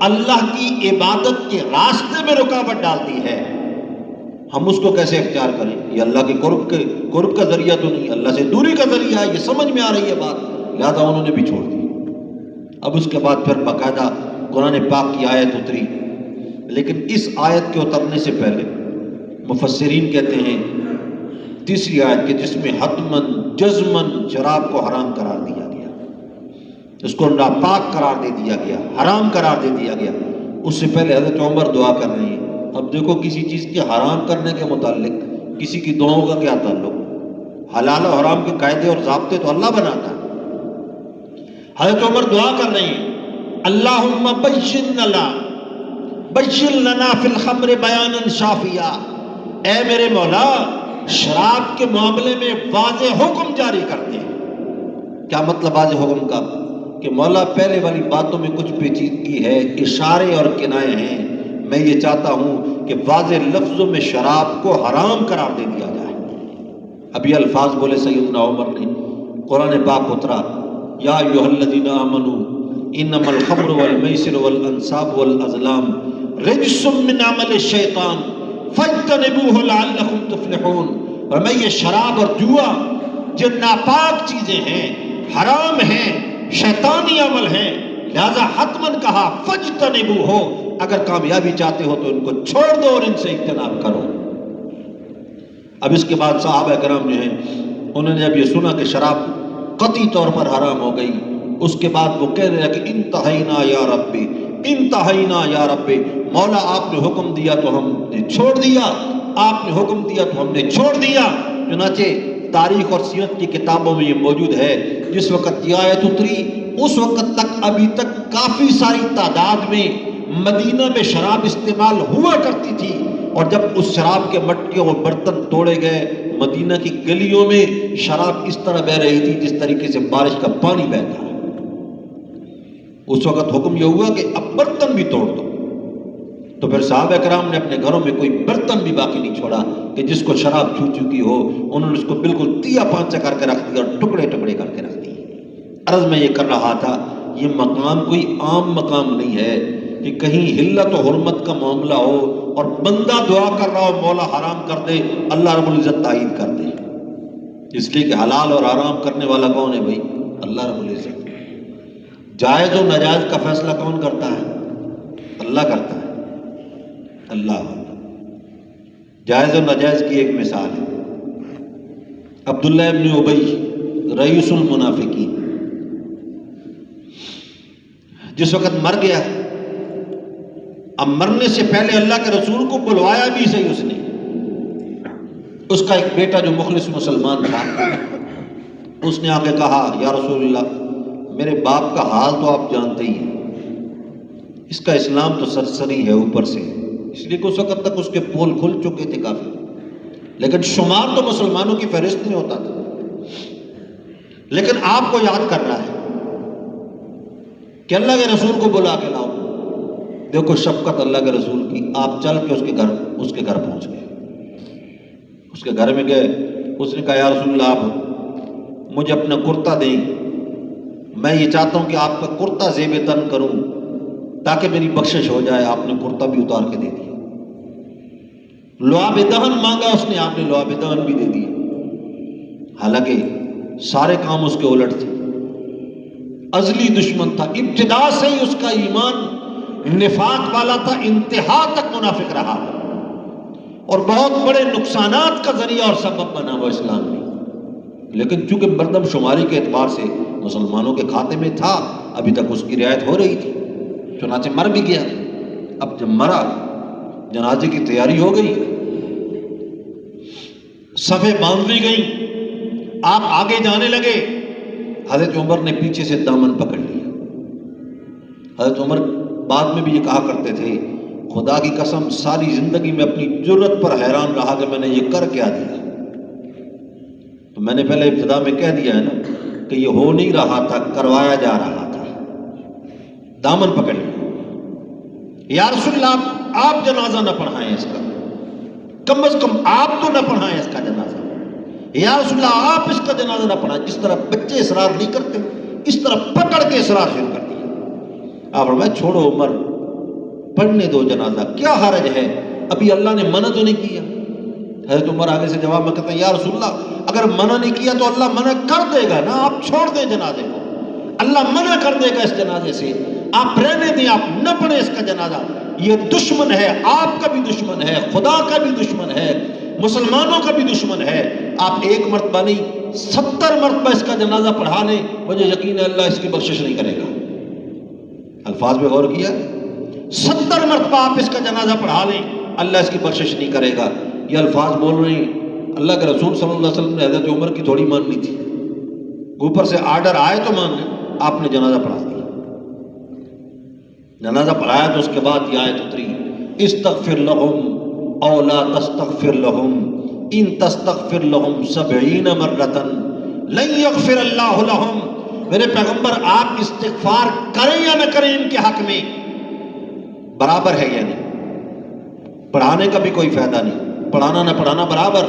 اللہ کی عبادت کے راستے میں رکاوٹ ڈالتی ہے، ہم اس کو کیسے اختیار کریں؟ یہ اللہ کے قرب کا ذریعہ تو نہیں، اللہ سے دوری کا ذریعہ ہے، یہ سمجھ میں آ رہی ہے بات، لہذا انہوں نے بھی چھوڑ دی۔ اب اس کے بعد پھر باقاعدہ قرآن پاک کی آیت اتری، لیکن اس آیت کے اترنے سے پہلے مفسرین کہتے ہیں تیسری آیت کہ جس میں حتماً جزماً شراب کو حرام قرار دیا گیا، اس کو ناپاک قرار دے دیا گیا، حرام قرار دے دیا گیا، اس سے پہلے حضرت عمر دعا کر رہے ہیں۔ اب دیکھو کسی چیز کے حرام کرنے کے متعلق کسی کی دعاؤں کا کیا تعلق؟ حلال و حرام کے قاعدے اور ضابطے تو اللہ بناتا ہے۔ حضرت عمر دعا کر رہے ہیں اللہم بشر لنا فی الخمر بیانا شافیا، اے میرے مولا شراب کے معاملے میں واضح حکم جاری کرتے ہیں۔ کیا مطلب واضح حکم کا؟ کہ مولا پہلے والی باتوں میں کچھ پیچیدگی ہے، اشارے اور کنائے ہیں، میں یہ چاہتا ہوں کہ واضح لفظوں میں شراب کو حرام قرار دے دیا جائے۔ اب یہ الفاظ بولے سیدنا عمر نے، قرآن پاک اترا یا ایھا الذین آمنوا انما الخمر والمیسر والانصاب والازلام رجس من عمل الشیطان فاجتنبوہ لعلکم تفلحون، اور میں یہ شراب اور جوا جو ناپاک چیزیں ہیں، حرام ہیں، شیطانی عمل ہیں، لہذا حتماً کہا فاجتنبوہ، اگر کامیابی چاہتے ہو تو ان کو چھوڑ دو اور ان سے اجتناب کرو۔ اب اس کے بعد صحابہ کرام جو ہیں انہوں نے جب یہ سنا کہ شراب قطعی طور پر حرام ہو گئی، اس کے بعد وہ کہنے لگے کہ انتہینا یا ربی، انتہینا یا ربی، مولا آپ نے حکم دیا تو ہم نے چھوڑ دیا، آپ نے حکم دیا تو ہم نے چھوڑ دیا۔ چنانچہ تاریخ اور سیرت کی کتابوں میں یہ موجود ہے، جس وقت یہ آیت اتری اس وقت تک ابھی تک کافی ساری تعداد میں مدینہ میں شراب استعمال ہوا کرتی تھی، اور جب اس شراب کے مٹکے اور برتن توڑے گئے، مدینہ کی گلیوں میں شراب اس طرح بہ رہی تھی جس طریقے سے بارش کا پانی بہتا ہے۔ اس وقت حکم یہ ہوا کہ اب برتن بھی توڑ دو، تو پھر صحابہ کرام نے اپنے گھروں میں کوئی برتن بھی باقی نہیں چھوڑا کہ جس کو شراب چھو چکی ہو، انہوں نے اس کو بالکل تیا پانچا کر کے رکھ دیا اور ٹکڑے ٹکڑے کر کے رکھ دیے۔ عرض میں یہ کر رہا تھا، یہ مقام کوئی عام مقام نہیں ہے کہ کہیں حلت و حرمت کا معاملہ ہو اور بندہ دعا کر رہا ہو مولا حرام کر دے، اللہ رب العزت تائید کر دے، اس لیے کہ حلال اور حرام کرنے والا کون ہے بھائی؟ اللہ رب العزت۔ جائز و ناجائز کا فیصلہ کون کرتا ہے؟ اللہ کرتا ہے۔ اللہ جائز و ناجائز کی ایک مثال ہے، عبداللہ ابن ابی رئیس المنافقین جس وقت مر گیا، اب مرنے سے پہلے اللہ کے رسول کو بلوایا بھی صحیح اس نے، اس کا ایک بیٹا جو مخلص مسلمان تھا، اس نے آ کے کہا یا رسول اللہ میرے باپ کا حال تو آپ جانتے ہی ہیں، اس کا اسلام تو سرسری ہے اوپر سے، اس لیے کہ اس وقت تک اس کے پول کھل چکے تھے کافی، لیکن شمار تو مسلمانوں کی فہرست میں ہوتا تھا، لیکن آپ کو یاد کر رہا ہے کہ اللہ کے رسول کو بلا کے لاؤ۔ دیکھو شفقت اللہ کے رسول کی، آپ چل کے اس کے گھر پہنچ گئے، اس کے گھر میں گئے، اس نے کہا یا رسول اللہ آپ مجھے اپنا کرتا دیں، میں یہ چاہتا ہوں کہ آپ کا کرتا زیب تن کروں تاکہ میری بخشش ہو جائے. آپ نے کرتا بھی اتار کے دے دیا. لعاب دہن مانگا اس نے، آپ نے لعاب دہن بھی دے دیا. حالانکہ سارے کام اس کے الٹ تھے. ازلی دشمن تھا، ابتدا سے ہی اس کا ایمان نفاق والا تھا، انتہا تک منافق رہا اور بہت بڑے نقصانات کا ذریعہ اور سبب بنا وہ اسلام میں. لیکن چونکہ مردم شماری کے اعتبار سے مسلمانوں کے کھاتے میں تھا، ابھی تک اس کی رعایت ہو رہی تھی، چنانچہ مر بھی گیا. اب جب مرا، جنازے کی تیاری ہو گئی، صفیں باندھ لی گئیں، آپ آگے جانے لگے. حضرت عمر نے پیچھے سے دامن پکڑ لیا. حضرت عمر بعد میں بھی یہ کہا کرتے تھے، خدا کی قسم ساری زندگی میں اپنی جرت پر حیران رہا کہ میں نے یہ کر کیا دیا. تو میں نے پہلے ابتدا میں کہہ دیا ہے نا کہ یہ ہو نہیں رہا تھا، کروایا جا رہا تھا. دامن پکڑ لیا. یا رسول اللہ آپ جنازہ نہ پڑھائیں اس کا، کم از کم آپ تو نہ پڑھائیں اس کا جنازہ. یا رسول اللہ آپ اس کا جنازہ نہ پڑھائیں. جس طرح بچے اصرار نہیں کرتے اس طرح پکڑ کے اصرار شروع کر دیا. آپ فرمایا چھوڑو عمر، پڑھنے دو جنازہ، کیا حرج ہے، ابھی اللہ نے منع تو نہیں کیا. حضرت عمر آگے سے جواب میں کہتا ہے، یا رسول اللہ اگر منع نہیں کیا تو اللہ منع کر دے گا نا، آپ چھوڑ دیں جنازے کو، اللہ منع کر دے گا اس جنازے سے، آپ رہنے دیں، آپ نہ پڑھیں اس کا جنازہ. یہ دشمن ہے، آپ کا بھی دشمن ہے، خدا کا بھی دشمن ہے، مسلمانوں کا بھی دشمن ہے. آپ ایک مرتبہ نہیں 70 مرتبہ اس کا جنازہ پڑھا لیں، مجھے یقین ہے اللہ اس کی بخشش نہیں کرے گا. الفاظ پہ غور کیا، 70 مرتبہ آپ اس کا جنازہ پڑھا لیں، اللہ اس کی بخشش نہیں کرے گا. یہ الفاظ بول رہے ہیں اللہ کے رسول صلی اللہ علیہ وسلم نے حضرت عمر کی تھوڑی ماننی تھی. اوپر سے آرڈر آئے تو مان لیں. آپ نے جنازہ پڑھا دیا. جنازہ پڑھایا تو اس کے بعد یہ آیت اتری، استغفر لہم او لا تستغفر لہم ان تستغفر لہم 70 مرۃ لن یغفر اللہ لہم. میرے پیغمبر آپ استغفار کریں یا نہ کریں ان کے حق میں برابر ہے یا نہیں. پڑھانے کا بھی کوئی فائدہ نہیں، پڑھانا نہ پڑھانا برابر.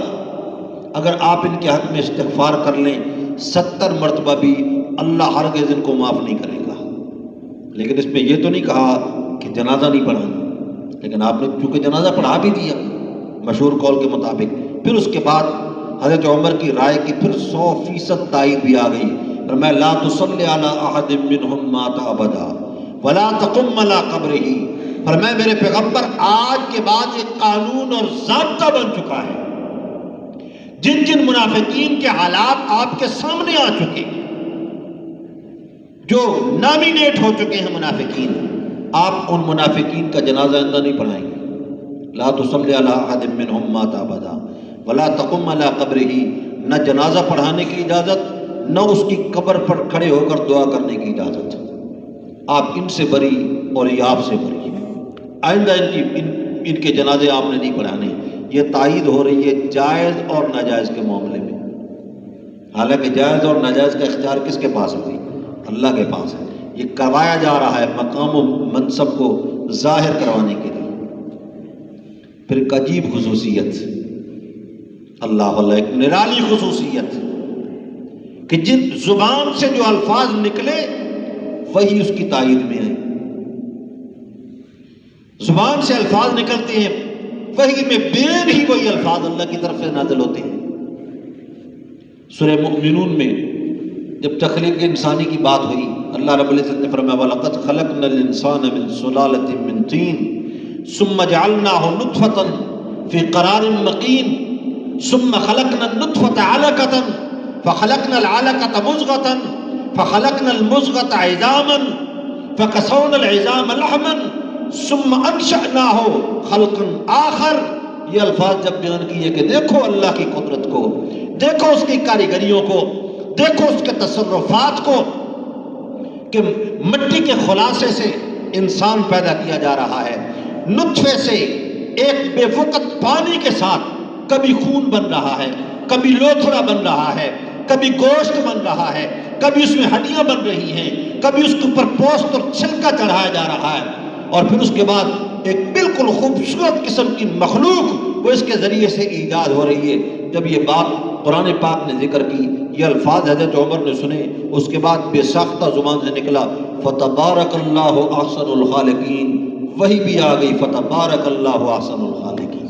اگر آپ ان کے حق میں استغفار کر لیں 70 مرتبہ بھی اللہ ہرگز ان کو معاف نہیں کرے گا. لیکن اس میں یہ تو نہیں کہا کہ جنازہ نہیں پڑھانا، لیکن آپ نے چونکہ جنازہ پڑھا بھی دیا مشہور قول کے مطابق. پھر اس کے بعد حضرت عمر کی رائے کی پھر 100% تائید بھی آ گئی. فرمایا لا تصلی علی احد منهم مات ابدا ولا تقم علی قبرہ. فرمایا میرے پیغمبر آج کے بعد یہ قانون اور ضابطہ بن چکا ہے، جن جن منافقین کے حالات آپ کے سامنے آ چکے، جو نامینیٹ ہو چکے ہیں منافقین، آپ ان منافقین کا جنازہ آئندہ نہیں پڑھائیں گے. لا تصلی علی احد منهم مات ابدا ولا تقم علی قبرہ. نہ جنازہ پڑھانے کی اجازت، نہ اس کی قبر پر کھڑے ہو کر دعا کرنے کی اجازت. آپ ان سے بری اور یہ آپ سے بری. آئندہ ان کے جنازے آپ نے نہیں پڑھانے. یہ تائید ہو رہی ہے جائز اور ناجائز کے معاملے میں. حالانکہ جائز اور ناجائز کا اختیار کس کے پاس ہوئی؟ اللہ کے پاس ہے. یہ کروایا جا رہا ہے مقام و منصب کو ظاہر کروانے کے لیے. پھر ایک عجیب خصوصیت، اللہ اللہ ایک نرالی خصوصیت کہ جن زبان سے جو الفاظ نکلے وہی اس کی تائید میں آئے. زبان سے الفاظ نکلتے ہیں، وحی میں بین ہی وہی الفاظ اللہ کی طرف سے نازل ہوتے ہیں. سورہ مؤمنون میں جب تخلیق انسانی کی بات ہوئی، اللہ رب العزت نے فرمایا وَلَقَدْ خَلَقْنَا الْإِنسَانَ مِنْ سُلَالَةٍ مِنْ طِينٍ ثُمَّ جَعَلْنَاهُ نُطْفَةً فِي قَرَارٍ مَكِينٍ ثُمَّ خَلَقْنَا النُّطْفَةَ عَلَقَةً فَخَلَقْنَا الْعَلَقَةَ مُضْغَةً فَخَلَقْنَا الْمُضْغَةَ عِظَامًا فَكَسَوْنَا الْعِظَامَ لَحْمًا ثُمَّ أَنشَأْنَاهُ خَلْقًا آخَرَ. یہ الفاظ جب بیان کیے کہ دیکھو اللہ کی قدرت کو، دیکھو اس کی کاریگریوں کو، دیکھو اس کے تصرفات کو کہ مٹی کے خلاصے سے انسان پیدا کیا جا رہا ہے، نطفے سے ایک بے وقت پانی کے ساتھ کبھی خون بن رہا ہے، کبھی لوتھڑا بن رہا ہے، کبھی گوشت بن رہا ہے، کبھی اس میں ہڈیاں بن رہی ہیں، کبھی اس کے اوپر پوست اور چھلکا چڑھایا جا رہا ہے، اور پھر اس کے بعد ایک بالکل خوبصورت قسم کی مخلوق وہ اس کے ذریعے سے ایجاد ہو رہی ہے. جب یہ بات قرآن پاک نے ذکر کی یہ الفاظ حضرت عمر نے سنے، اس کے بعد بے ساختہ زبان سے نکلا فتبارک اللہ احسن الخالقین، وہی بھی آ گئی فتبارک اللہ احسن الخالقین۔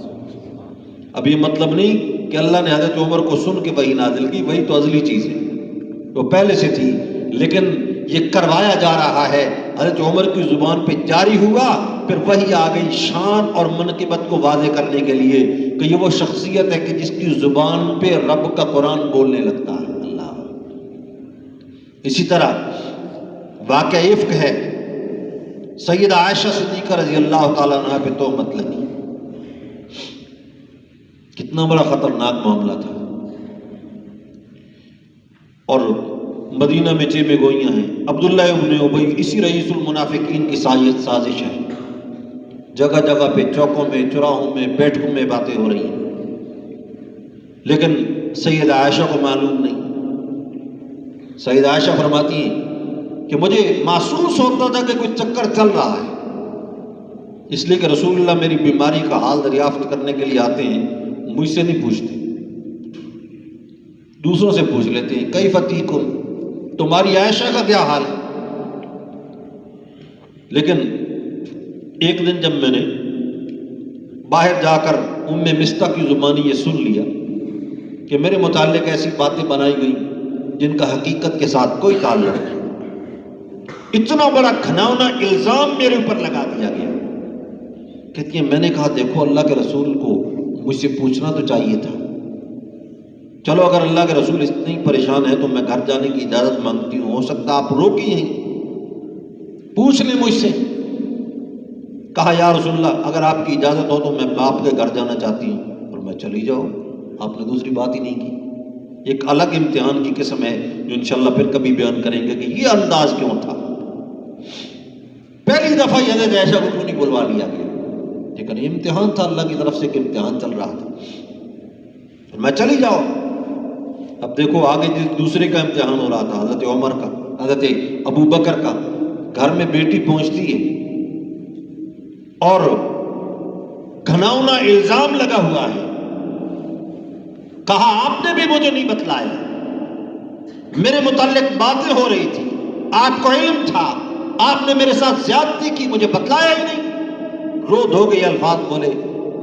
اب یہ مطلب نہیں کہ اللہ نے حضرت عمر کو سن کے وہی نازل کی، وہی تو ازلی چیز ہے، وہ پہلے سے تھی، لیکن یہ کروایا جا رہا ہے، حضرت عمر کی زبان پہ جاری ہوا، پھر وہی آ گئی شان اور منقبت کو واضح کرنے کے لیے کہ یہ وہ شخصیت ہے کہ جس کی زبان پہ رب کا قرآن بولنے لگتا ہے۔ اللہ، اسی طرح واقعہ عفق ہے، سیدہ عائشہ صدیقہ رضی اللہ تعالیٰ عنہ پہ تہمت لگی، کتنا بڑا خطرناک معاملہ تھا، اور مدینہ میں چیمے گوئیاں ہیں، عبداللہ ابن ابی اسی رئیس المنافقین کی سازش ہے، جگہ جگہ پہ چوکوں میں، چوراہوں میں، بیٹھکوں میں باتیں ہو رہی ہیں، لیکن سیدہ عائشہ کو معلوم نہیں۔ سیدہ عائشہ فرماتی ہیں کہ مجھے محسوس ہوتا تھا کہ کوئی چکر چل رہا ہے، اس لیے کہ رسول اللہ میری بیماری کا حال دریافت کرنے کے لیے آتے ہیں، مجھ سے نہیں پوچھتے، دوسروں سے پوچھ لیتے ہیں، کیف تیکم، تمہاری عائشہ کا کیا حال ہے؟ لیکن ایک دن جب میں نے باہر جا کر ام مستح کی زبانی یہ سن لیا کہ میرے متعلق ایسی باتیں بنائی گئیں جن کا حقیقت کے ساتھ کوئی تعلق نہیں، اتنا بڑا گھناؤنا الزام میرے اوپر لگا دیا گیا، کہتی ہیں میں نے کہا دیکھو اللہ کے رسول کو مجھ سے پوچھنا تو چاہیے تھا، چلو اگر اللہ کے رسول اتنی پریشان ہے تو میں گھر جانے کی اجازت مانگتی ہوں، ہو سکتا آپ روکی ہیں، پوچھ لیں مجھ سے۔ کہا یا رسول اللہ اگر آپ کی اجازت ہو تو میں باپ کے گھر جانا چاہتی ہوں، اور میں چلی جاؤ، آپ نے دوسری بات ہی نہیں کی۔ ایک الگ امتحان کی قسم ہے جو انشاءاللہ پھر کبھی بیان کریں گے کہ یہ انداز کیوں تھا، پہلی دفعہ حضرت عائشہ کو کیوں نہیں بلوا لیا گیا، لیکن امتحان تھا اللہ کی طرف سے کہ امتحان چل رہا تھا، میں چلی جاؤ۔ اب دیکھو آگے جس دوسرے کا امتحان ہو رہا تھا، حضرت عمر کا، حضرت ابو بکر کا، گھر میں بیٹی پہنچتی ہے اور گھناؤنا الزام لگا ہوا ہے، کہا آپ نے بھی مجھے نہیں بتلایا، میرے متعلق باتیں ہو رہی تھی، آپ کو علم تھا، آپ نے میرے ساتھ زیادتی کی، مجھے بتلایا ہی نہیں، رو دھو گئی الفاظ بولے۔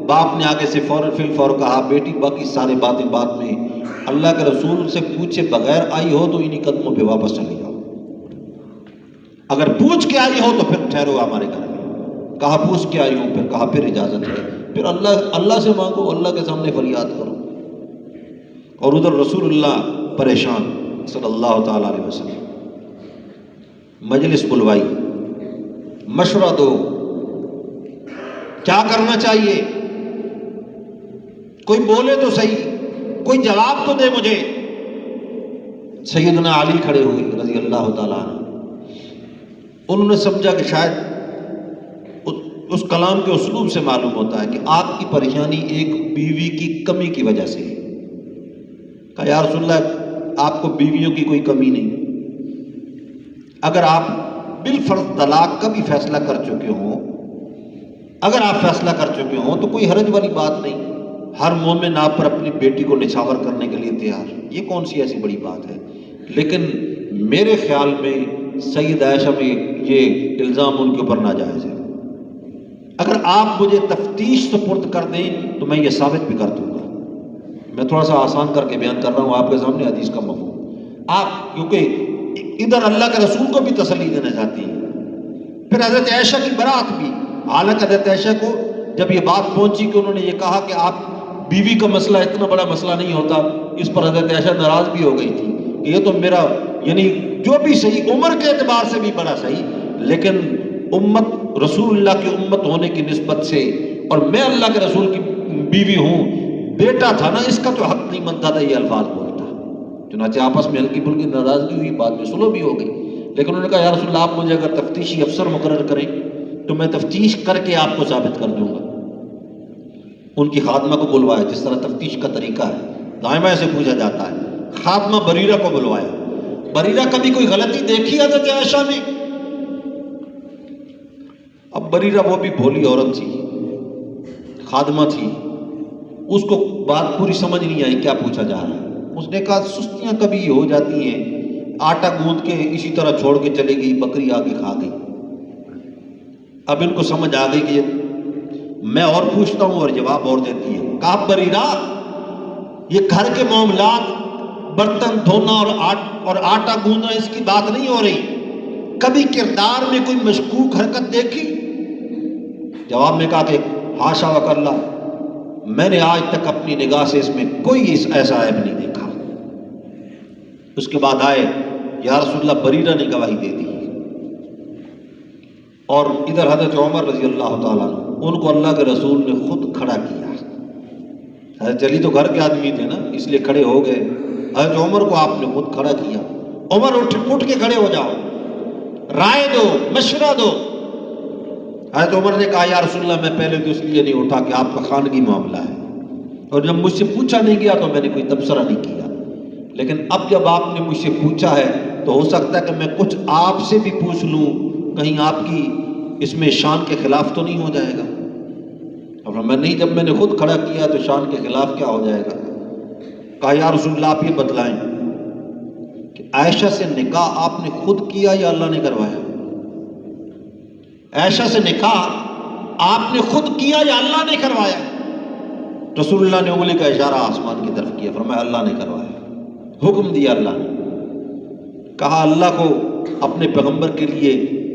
باپ نے آگے سے فوراً فی الفور کہا بیٹی باقی سارے باتیں بعد میں، اللہ کے رسول سے پوچھے بغیر آئی ہو تو انہی قدموں پہ واپس چلی جاؤ، اگر پوچھ کے آئی ہو تو پھر ٹھہرو ہمارے گھر میں، کہا پوچھ کے آئی ہوں، پھر کہا پھر اجازت ہے، پھر اللہ سے مانگو، اللہ کے سامنے فریاد کرو۔ اور ادھر رسول اللہ پریشان صلی اللہ تعالیٰ علیہ وسلم، مجلس بلوائی، مشورہ دو، کیا کرنا چاہیے، کوئی بولے تو صحیح، کوئی جواب تو دے مجھے۔ سیدنا علی کھڑے ہوئے رضی اللہ تعالیٰ عنہ، انہوں نے سمجھا کہ شاید اس کلام کے اسلوب سے معلوم ہوتا ہے کہ آپ کی پریشانی ایک بیوی کی کمی کی وجہ سے ہے۔ کہا یا رسول اللہ آپ کو بیویوں کی کوئی کمی نہیں، اگر آپ بالفرض طلاق کا بھی فیصلہ کر چکے ہوں، اگر آپ فیصلہ کر چکے ہوں تو کوئی حرج والی بات نہیں، ہر مومن آپ پر اپنی بیٹی کو نچھاور کرنے کے لیے تیار، یہ کون سی ایسی بڑی بات ہے، لیکن میرے خیال میں سید عائشہ میں یہ الزام ان کے اوپر ناجائز ہے، اگر آپ مجھے تفتیش سپرد کر دیں تو میں یہ ثابت بھی کر دوں گا۔ میں تھوڑا سا آسان کر کے بیان کر رہا ہوں آپ کے سامنے حدیث کا مفہوم، آپ کیونکہ ادھر اللہ کے رسول کو بھی تسلی دینا چاہتی ہیں، پھر حضرت عائشہ کی برات بھی، حالانکہ حضرت عائشہ کو جب یہ بات پہنچی کہ انہوں نے یہ کہا کہ آپ بیوی کا مسئلہ اتنا بڑا مسئلہ نہیں ہوتا، اس پر حضرت عائشہ ناراض بھی ہو گئی تھی کہ یہ تو میرا یعنی جو بھی صحیح عمر کے اعتبار سے بھی بڑا صحیح، لیکن امت رسول اللہ کی امت ہونے کی نسبت سے اور میں اللہ کے رسول کی بیوی ہوں، بیٹا تھا نا، اس کا تو حق نہیں بنتا تھا یہ الفاظ بولتا، چنانچہ آپس میں ہلکی پھلکی ناراضگی ہوئی، بعد میں صلح بھی ہو گئی، لیکن انہوں نے کہا یا رسول اللہ آپ مجھے اگر تفتیشی افسر مقرر کریں تو میں تفتیش کر کے آپ کو ثابت کر دوں گا۔ ان کی خادمہ کو بلوایا، جس طرح تفتیش کا طریقہ ہے دائمہ سے پوچھا جاتا ہے، خادمہ بریرہ کو بلوایا، بریرہ کبھی کوئی غلطی دیکھی حضرت عائشہ نے؟ اب بریرہ وہ بھی بھولی عورت تھی، خادمہ تھی، اس کو بات پوری سمجھ نہیں آئی کیا پوچھا جا رہا ہے، اس نے کہا سستیاں کبھی ہو جاتی ہیں، آٹا گوندھ کے اسی طرح چھوڑ کے چلے گئی، بکری آ کے کھا گئی۔ اب ان کو سمجھ آ گئی کہ میں اور پوچھتا ہوں اور جواب اور دیتی ہے۔ کہا بریرہ، یہ گھر کے معاملات، برتن دھونا اور آٹا گوندنا، اس کی بات نہیں ہو رہی، کبھی کردار میں کوئی مشکوک حرکت دیکھی؟ جواب میں کہا کہ حاشا وکلا، میں نے آج تک اپنی نگاہ سے اس میں کوئی ایسا عیب نہیں دیکھا۔ اس کے بعد آئے، یا رسول اللہ، بریرہ نے گواہی دے دی۔ اور ادھر حضرت عمر رضی اللہ تعالیٰ عنہ، ان کو اللہ کے رسول نے خود کھڑا کیا۔ حضرت علی تو گھر کے آدمی تھے نا، اس لیے کھڑے ہو گئے، حضرت عمر کو آپ نے خود کھڑا کیا۔ عمر اٹھ کے کھڑے ہو جاؤ، رائے دو، مشورہ دو۔ حضرت عمر نے کہا یا رسول اللہ، میں پہلے تو اس لیے نہیں اٹھا کہ آپ کا خانگی معاملہ ہے، اور جب مجھ سے پوچھا نہیں گیا تو میں نے کوئی تبصرہ نہیں کیا، لیکن اب جب آپ نے مجھ سے پوچھا ہے تو ہو سکتا ہے کہ میں کچھ آپ سے بھی پوچھ لوں، کہیں آپ کی اس میں شان کے خلاف تو نہیں ہو جائے گا۔ اب میں نہیں، جب میں نے خود کھڑا کیا تو شان کے خلاف کیا ہو جائے گا؟ کہا یا رسول اللہ، آپ یہ بتلائیں کہ عائشہ سے نکاح آپ نے خود کیا یا اللہ نے کروایا؟ عائشہ سے نکاح آپ نے خود کیا یا اللہ نے کروایا؟ رسول اللہ نے انگلی کا اشارہ آسمان کی طرف کیا، فرمایا اللہ نے کروایا، حکم دیا اللہ نے۔ کہا اللہ کو اپنے پیغمبر کے لیے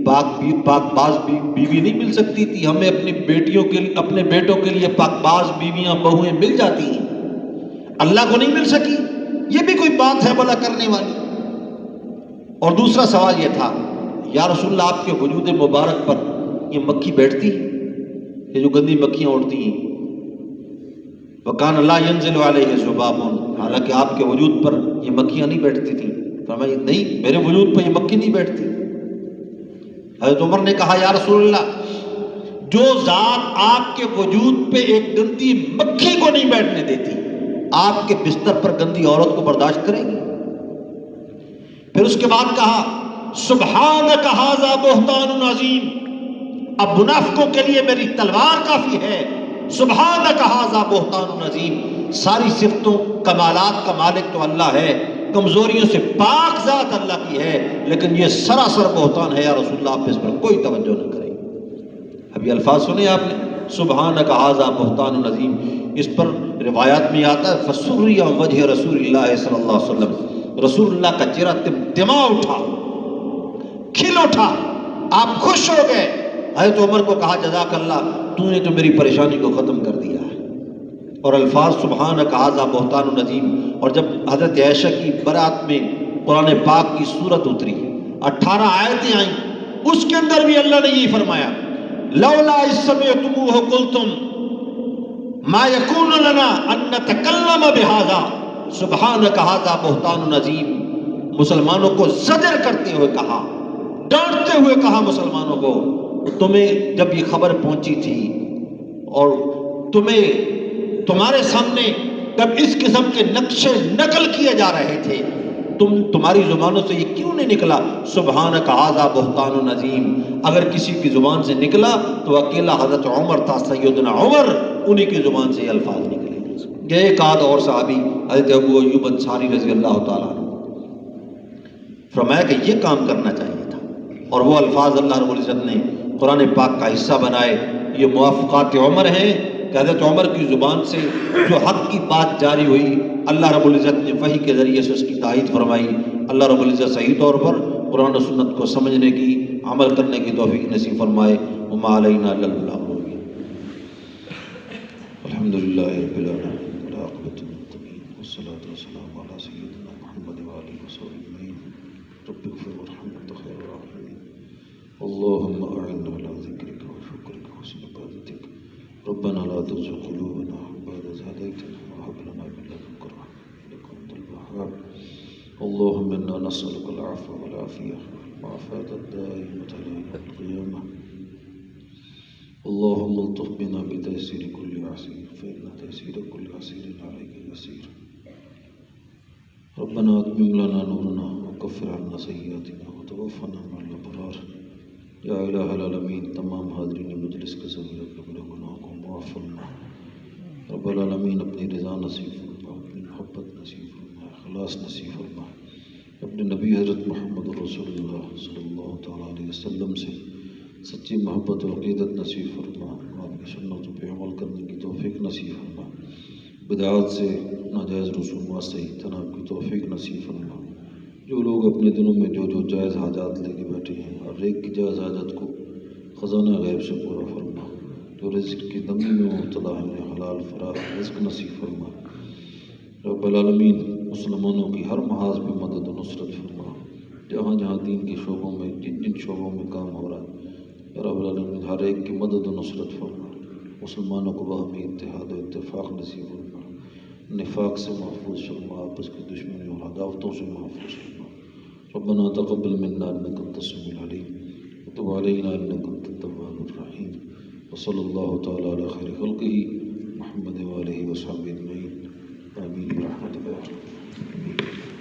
پاک باز بیوی نہیں مل سکتی تھی؟ ہمیں اپنے بیٹوں کے لیے پاک باز بیویاں بہویں مل جاتی ہیں، اللہ کو نہیں مل سکی؟ یہ بھی کوئی بات ہے بھلا کرنے والی؟ اور دوسرا سوال یہ تھا، یا رسول اللہ، آپ کے وجود مبارک پر یہ مکھی بیٹھتی، یہ جو گندی مکھیاں اڑتی ہیں؟ وَكَانَ لَا يَنزِلُ عَلَيْهِ ذُبَابٌ، حالانکہ آپ کے وجود پر یہ مکھیاں نہیں بیٹھتی تھیں۔ فرمایا نہیں، میرے وجود پر یہ مکھی نہیں بیٹھتی۔ حضرت عمر نے کہا یا رسول اللہ، جو ذات آپ کے وجود پہ ایک گندی مکھی کو نہیں بیٹھنے دیتی، آپ کے بستر پر گندی عورت کو برداشت کرے گی؟ پھر اس کے بعد کہا سبحانک ھذا بہتان عظیم، اب منافقوں کے لیے میری تلوار کافی ہے۔ سبحانک ھذا بہتان عظیم، ساری صفتوں کمالات کا مالک تو اللہ ہے، کمزوریوں سے پاک ذات اللہ کی ہے، لیکن یہ سراسر بہتان ہے یا رسول اللہ، آپ اس پر کوئی توجہ نہ کریں۔ اب یہ الفاظ سنے آپ نے، سبحانک ھذا بہتان عظیم، اس پر روایات میں آتا ہے فسری وجہ رسول اللہ صلی اللہ علیہ وسلم، رسول اللہ کا چہرہ تمتما اٹھا، کھل اٹھا، آپ خوش ہو گئے۔ حضرت عمر کو کہا جزاک اللہ، تو نے تو میری پریشانی کو ختم کر دیا ہے۔ اور الفاظ سبحانک ھذا بہتان عظیم، اور جب حضرت عائشہ کی برات میں قرآن پاک کی سورت اتری، 18 آیتیں آئیں، اس کے اندر بھی اللہ نے یہی فرمایا لولا اذ سمعتموہ قلتم ما یکون لنا ان نتکلم بہذا سبحانک ھذا بہتان عظیم۔ مسلمانوں کو زجر کرتے ہوئے کہا، ڈانٹتے ہوئے کہا مسلمانوں کو، تمہیں جب یہ خبر پہنچی تھی اور تمہارے سامنے جب اس قسم کے نقشے نقل کیے جا رہے تھے، تمہاری زبانوں سے یہ کیوں نہیں نکلا سبحانک ھذا بہتان عظیم؟ اگر کسی کی زبان سے نکلا تو اکیلا حضرت عمر تھا، سیدنا عمر، انہی کی زبان سے یہ الفاظ نکلے۔ یہ ایک آدھ اور صحابی حضرت ابو ایوب انصاری رضی اللہ تعالیٰ عنہ، فرمایا کہ یہ کام کرنا چاہیے تھا، اور وہ الفاظ اللہ رب العزت نے قرآن پاک کا حصہ بنائے۔ یہ موافقات عمر ہیں کہ حضرت عمر کی زبان سے جو حق کی بات جاری ہوئی، اللہ رب العزت نے وحی کے ذریعے سے اس کی تائید فرمائی۔ اللہ رب العزت صحیح طور پر قرآن و سنت کو سمجھنے کی، عمل کرنے کی توفیق نصیب فرمائے۔ وما علینا الا البلاغ المبین۔ الحمد للہ رب العالمین والعاقبۃ للمتقین والصلاۃ والسلام علی سیدنا محمد وآلہ وصحبہ اجمعین۔ رب اغفر وارحم وانت خیر الراحمین۔ اللهم اعنا على ذکرک وشکرک وحسن عبادتک۔ ربنا لا تزغ قلوبنا بعد إذ هديتنا وهب لنا من لدنك رحمة إنك أنت الوهاب۔ اللهم إنا نسألك العفو والعافية والمعافاة الدائمة إلى يوم القيامة۔ اللهم الطف بنا بتيسير كل عسير فإن تيسير كل عسير عليك يسير۔ ربنا أتمم لنا نورنا وكفر عنا سيئاتنا وتوفنا مع الأبرار۔ یا الہ العالمین، تمام حاضرین مجلس کے ذریعے قبل گناہ کو معاف فرما۔ رب العالمین اپنی رضا نصیب فرما، اپنی محبت محبت نصیب فرما، اخلاص نصیب فرما، اپنے نبی حضرت محمد رسول اللہ صلی اللہ تعالیٰ علیہ وسلم سے سچی محبت و عقیدت نصیب فرما، آپ کی سنتوں پہ عمل کرنے کی توفیق نصیب فرما، بدعات سے ناجائز رسومات سے اجتناب کی توفیق نصیب فرما۔ جو لوگ اپنے دنوں میں جو جائز حاجات لے کے بیٹھے ہیں، ہر ایک کی جائز حاجت کو خزانہ غیب سے پورا فرما۔ جو رزق کی تنگی میں مبتلا ہے انہیں حلال فراخ رزق نصیب فرما۔ رب العالمین مسلمانوں کی ہر محاذ پہ مدد و نصرت فرما، جہاں جہاں دین کے شعبوں میں جن جن شعبوں میں کام ہو رہا ہے رب العالمین ہر ایک کی مدد و نصرت فرما۔ مسلمانوں کو باہمی اتحاد و اتفاق نصیب فرما، نفاق سے محفوظ فرما، آپس کی دشمنی اور عداوتوں سے محفوظ فرما۔ ربنا تقبل منا انك انت السميع العليم وتب علينا انك انت التواب الرحيم وصلى الله تعالى على خير خلقه محمد وآله وصحبه اجمعين آمين برحمتك يا رب۔